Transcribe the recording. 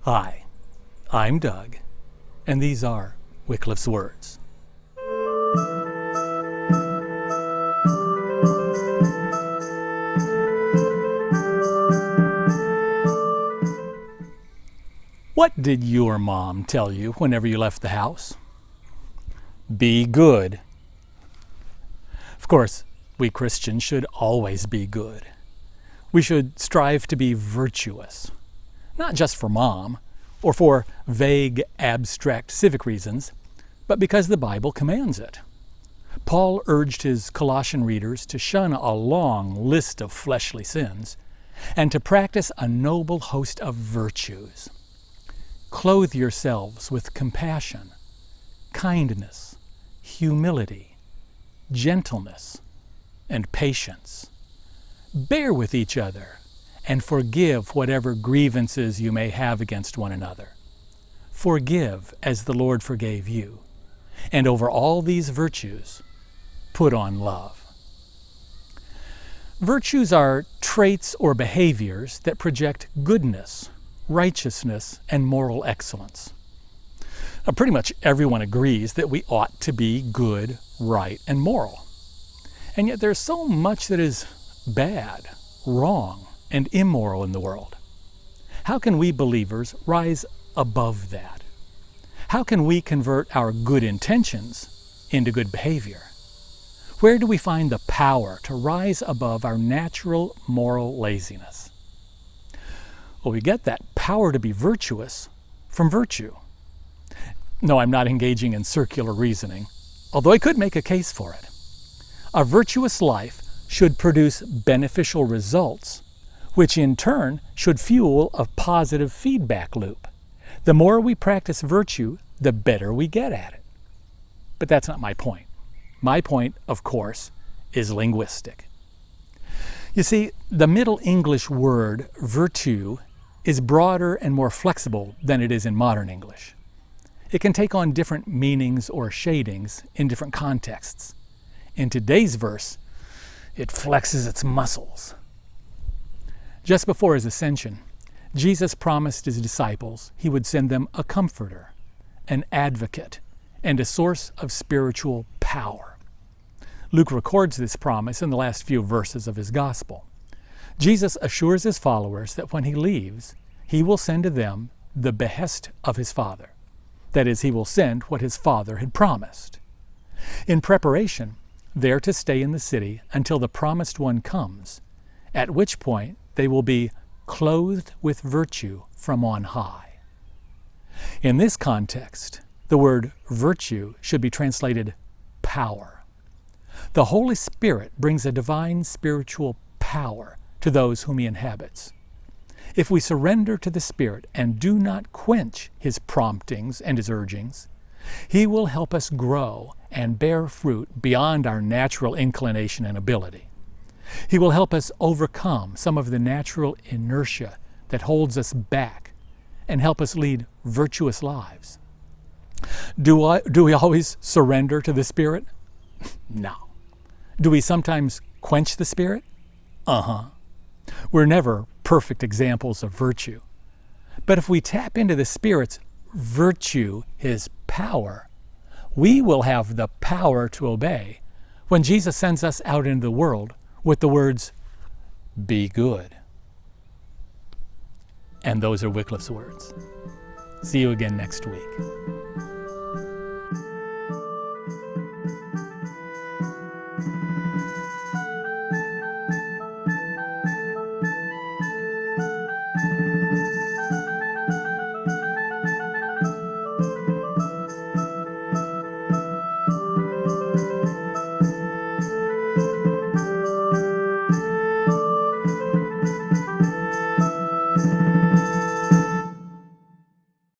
Hi, I'm Doug, and these are Wycliffe's words. What did your mom tell you whenever you left the house? Be good. Of course, we Christians should always be good. We should strive to be virtuous, not just for mom or for vague, abstract civic reasons, but because the Bible commands it. Paul urged his Colossian readers to shun a long list of fleshly sins and to practice a noble host of virtues. Clothe yourselves with compassion, kindness, humility, gentleness, and patience. Bear with each other and forgive whatever grievances you may have against one another. Forgive as the Lord forgave you. And over all these virtues, put on love. Virtues are traits or behaviors that project goodness, righteousness, and moral excellence. Now, pretty much everyone agrees that we ought to be good, right, and moral. And yet there's so much that is bad, wrong, and immoral in the world. How can we believers rise above that? How can we convert our good intentions into good behavior? Where do we find the power to rise above our natural moral laziness? Well, we get that power to be virtuous from virtue. No, I'm not engaging in circular reasoning, although I could make a case for it. A virtuous life should produce beneficial results, which in turn should fuel a positive feedback loop. The more we practice virtue, the better we get at it. But that's not my point. My point, of course, is linguistic. You see, the Middle English word virtue is broader and more flexible than it is in modern English. It can take on different meanings or shadings in different contexts. In today's verse, it flexes its muscles. Just before his ascension, Jesus promised his disciples he would send them a comforter, an advocate, and a source of spiritual power. Luke records this promise in the last few verses of his gospel. Jesus assures his followers that when he leaves, he will send to them the behest of his Father. That is, he will send what his Father had promised. In preparation, they're to stay in the city until the promised one comes, at which point they will be clothed with virtue from on high. In this context, the word virtue should be translated power. The Holy Spirit brings a divine spiritual power to those whom he inhabits. If we surrender to the Spirit and do not quench his promptings and his urgings, he will help us grow and bear fruit beyond our natural inclination and ability. He will help us overcome some of the natural inertia that holds us back and help us lead virtuous lives. Do we always surrender to the Spirit? No. Do we sometimes quench the Spirit? We're never perfect examples of virtue. But if we tap into the Spirit's virtue, his power, we will have the power to obey when Jesus sends us out into the world with the words, "Be good." And those are Wycliffe's words. See you again next week.